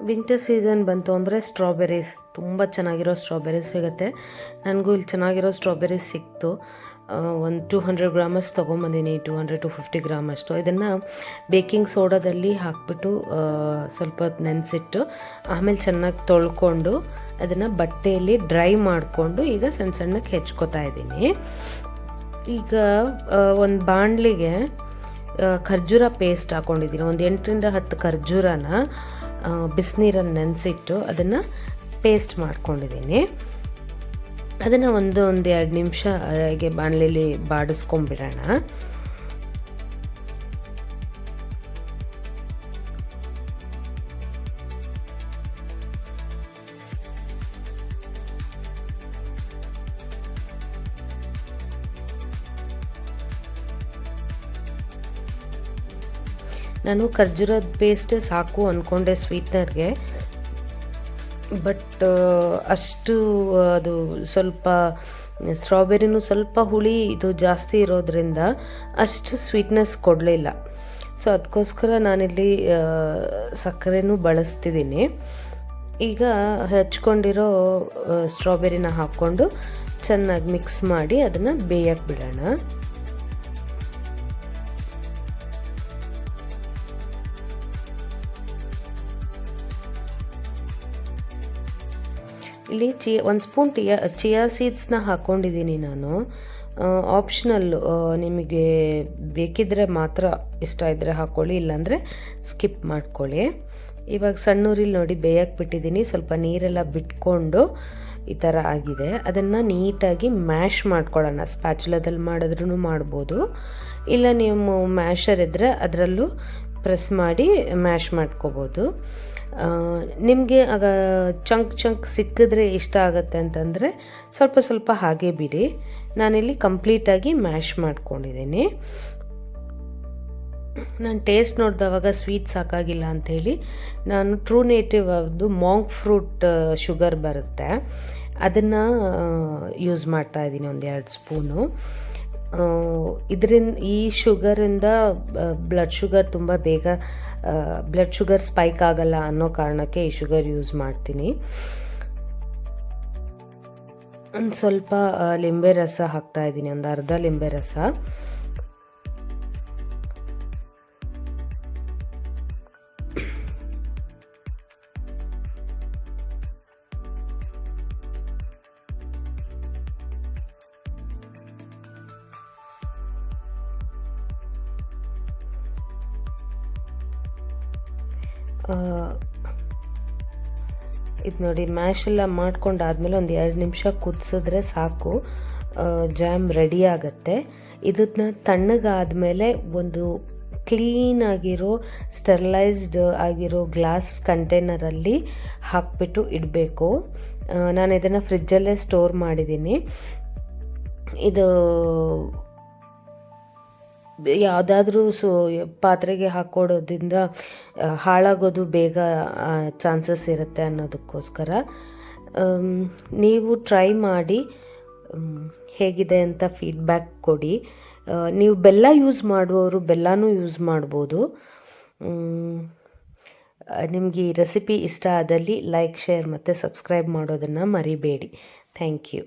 Winter season ಬಂತು ಅಂದರೆ strawberries ತುಂಬ ಚೆನ್ನಾಗಿರೋ ಸ್ಟ್ರಾಬೆರೀಸ್ ಸಿಗುತ್ತೆ. ನನಗೂ ಇಲ್ಲಿ ಚೆನ್ನಾಗಿರೋ ಸ್ಟ್ರಾಬೆರೀಸ್ ಸಿಕ್ತು. ಒಂದು 200 ಗ್ರಾಮಸ್ ತೊಗೊಂಬಂದಿನಿ, 200-250 ಗ್ರಾಮ್ ಅಷ್ಟು. ಇದನ್ನು ಬೇಕಿಂಗ್ ಸೋಡಾದಲ್ಲಿ ಹಾಕಿಬಿಟ್ಟು ಸ್ವಲ್ಪ ಹೊತ್ತು ನೆನೆಸಿಟ್ಟು ಆಮೇಲೆ ಚೆನ್ನಾಗಿ ತೊಳ್ಕೊಂಡು ಅದನ್ನು ಬಟ್ಟೆಯಲ್ಲಿ ಡ್ರೈ ಮಾಡಿಕೊಂಡು ಈಗ ಸಣ್ಣ ಸಣ್ಣಕ್ಕೆ ಹೆಚ್ಕೋತಾ ಇದ್ದೀನಿ. ಈಗ ಒಂದು ಬಾಣಲಿಗೆ ಖರ್ಜೂರ ಪೇಸ್ಟ್ ಹಾಕ್ಕೊಂಡಿದ್ದೀನಿ. ಒಂದು 8-10 ಖರ್ಜೂರನ ಬಿಸಿನೀರಲ್ಲಿ ನೆನೆಸಿಟ್ಟು ಅದನ್ನು ಪೇಸ್ಟ್ ಮಾಡ್ಕೊಂಡಿದ್ದೀನಿ. ಅದನ್ನು ಒಂದು 2 ನಿಮಿಷ ಹಾಗೆ ಬಾಣಲೆಯಲ್ಲಿ ಬಾಡಿಸ್ಕೊಂಬಿಡೋಣ. ನಾನು ಖರ್ಜೂರದ ಪೇಸ್ಟೇ ಸಾಕು ಅಂದ್ಕೊಂಡೆ ಸ್ವೀಟ್ನರ್ಗೆ, ಬಟ್ ಅಷ್ಟು ಅದು ಸ್ವಲ್ಪ ಸ್ಟ್ರಾಬೆರಿನೂ ಸ್ವಲ್ಪ ಹುಳಿ ಇದು ಜಾಸ್ತಿ ಇರೋದ್ರಿಂದ ಅಷ್ಟು ಸ್ವೀಟ್ನೆಸ್ ಕೊಡಲಿಲ್ಲ. ಸೊ ಅದಕ್ಕೋಸ್ಕರ ನಾನಿಲ್ಲಿ ಸಕ್ಕರೆನೂ ಬಳಸ್ತಿದ್ದೀನಿ. ಈಗ ಹೆಚ್ಕೊಂಡಿರೋ ಸ್ಟ್ರಾಬೆರಿನ ಹಾಕ್ಕೊಂಡು ಚೆನ್ನಾಗಿ ಮಿಕ್ಸ್ ಮಾಡಿ ಅದನ್ನು ಬೇಯಕ್ಕೆ ಬಿಡೋಣ. ಇಲ್ಲಿ 1 ಸ್ಪೂನ್ ಚಿಯಾ ಸೀಡ್ಸ್ನ ಹಾಕ್ಕೊಂಡಿದ್ದೀನಿ ನಾನು. ಆಪ್ಷನಲ್ಲು, ನಿಮಗೆ ಬೇಕಿದ್ದರೆ ಮಾತ್ರ, ಇಷ್ಟ ಇದ್ದರೆ ಹಾಕ್ಕೊಳ್ಳಿ, ಇಲ್ಲಾಂದರೆ ಸ್ಕಿಪ್ ಮಾಡ್ಕೊಳ್ಳಿ. ಇವಾಗ ಸಣ್ಣೂರಿಲ್ಲಿ ನೋಡಿ ಬೇಯಕ್ಕೆ ಬಿಟ್ಟಿದ್ದೀನಿ. ಸ್ವಲ್ಪ ನೀರೆಲ್ಲ ಬಿಟ್ಕೊಂಡು ಈ ಥರ ಆಗಿದೆ. ಅದನ್ನು ನೀಟಾಗಿ ಮ್ಯಾಶ್ ಮಾಡ್ಕೊಳ್ಳೋಣ. ಸ್ಪ್ಯಾಚುಲಾದಲ್ಲಿ ಮಾಡಿದ್ರೂ ಮಾಡ್ಬೋದು, ಇಲ್ಲ ನೀವು ಮ್ಯಾಶರ್ ಇದ್ದರೆ ಅದರಲ್ಲೂ ಪ್ರೆಸ್ ಮಾಡಿ ಮ್ಯಾಶ್ ಮಾಡ್ಕೋಬೋದು. ನಿಮಗೆ ಆಗ ಚಂಕ್ ಸಿಕ್ಕಿದ್ರೆ ಇಷ್ಟ ಆಗುತ್ತೆ ಅಂತಂದರೆ ಸ್ವಲ್ಪ ಸ್ವಲ್ಪ ಹಾಗೆ ಬಿಡಿ. ನಾನಿಲ್ಲಿ ಕಂಪ್ಲೀಟಾಗಿ ಮ್ಯಾಶ್ ಮಾಡ್ಕೊಂಡಿದ್ದೀನಿ. ನಾನು ಟೇಸ್ಟ್ ನೋಡಿದವಾಗ ಸ್ವೀಟ್ ಸಾಕಾಗಿಲ್ಲ ಅಂಥೇಳಿ ನಾನು ಟ್ರೂ ನೇಟಿವ್ ಅವ್ರದ್ದು ಮಾಂಕ್ ಫ್ರೂಟ್ ಶುಗರ್ ಬರುತ್ತೆ, ಅದನ್ನು ಯೂಸ್ ಮಾಡ್ತಾಯಿದ್ದೀನಿ 1-2 ಸ್ಪೂನು. ಇದರಿಂದ ಈ ಶುಗರಿಂದ ಬ್ಲಡ್ ಶುಗರ್ ತುಂಬ ಬೇಗ ಬ್ಲಡ್ ಶುಗರ್ ಸ್ಪೈಕ್ ಆಗಲ್ಲ ಅನ್ನೋ ಕಾರಣಕ್ಕೆ ಈ ಶುಗರ್ ಯೂಸ್ ಮಾಡ್ತೀನಿ. ಒಂದು ಸ್ವಲ್ಪ ಲಿಂಬೆ ರಸ ಹಾಕ್ತಾಯಿದ್ದೀನಿ, ಒಂದು ಅರ್ಧ ಲಿಂಬೆ ರಸ. ಇದು ನೋಡಿ, ಮ್ಯಾಶ್ ಎಲ್ಲ ಮಾಡ್ಕೊಂಡಾದ್ಮೇಲೆ ಒಂದು 2 ನಿಮಿಷ ಕುದಿಸಿದ್ರೆ ಸಾಕು, ಜಾಮ್ ರೆಡಿ ಆಗುತ್ತೆ. ಇದನ್ನ ತಣ್ಣಗಾದ್ಮೇಲೆ ಒಂದು ಕ್ಲೀನಾಗಿರೋ ಸ್ಟೆರಿಲೈಸ್ಡ್ ಆಗಿರೋ ಗ್ಲಾಸ್ ಕಂಟೈನರಲ್ಲಿ ಹಾಕಿಬಿಟ್ಟು ಇಡಬೇಕು. ನಾನು ಇದನ್ನು ಫ್ರಿಜ್ಜಲ್ಲೇ ಸ್ಟೋರ್ ಮಾಡಿದ್ದೀನಿ. ಇದು ಯಾವುದಾದ್ರೂ ಪಾತ್ರೆಗೆ ಹಾಕ್ಕೊಡೋದ್ರಿಂದ ಹಾಳಾಗೋದು ಬೇಗ ಚಾನ್ಸಸ್ ಇರುತ್ತೆ ಅನ್ನೋದಕ್ಕೋಸ್ಕರ ನೀವು ಟ್ರೈ ಮಾಡಿ ಹೇಗಿದೆ ಅಂತ ಫೀಡ್ಬ್ಯಾಕ್ ಕೊಡಿ. ನೀವು ಬೆಲ್ಲ ಯೂಸ್ ಮಾಡುವವರು ಬೆಲ್ಲನೂ ಯೂಸ್ ಮಾಡ್ಬೋದು. ನಿಮಗೆ ಈ ರೆಸಿಪಿ ಇಷ್ಟ ಆದಲ್ಲಿ ಲೈಕ್, ಶೇರ್ ಮತ್ತು ಸಬ್ಸ್ಕ್ರೈಬ್ ಮಾಡೋದನ್ನು ಮರಿಬೇಡಿ. Thank you.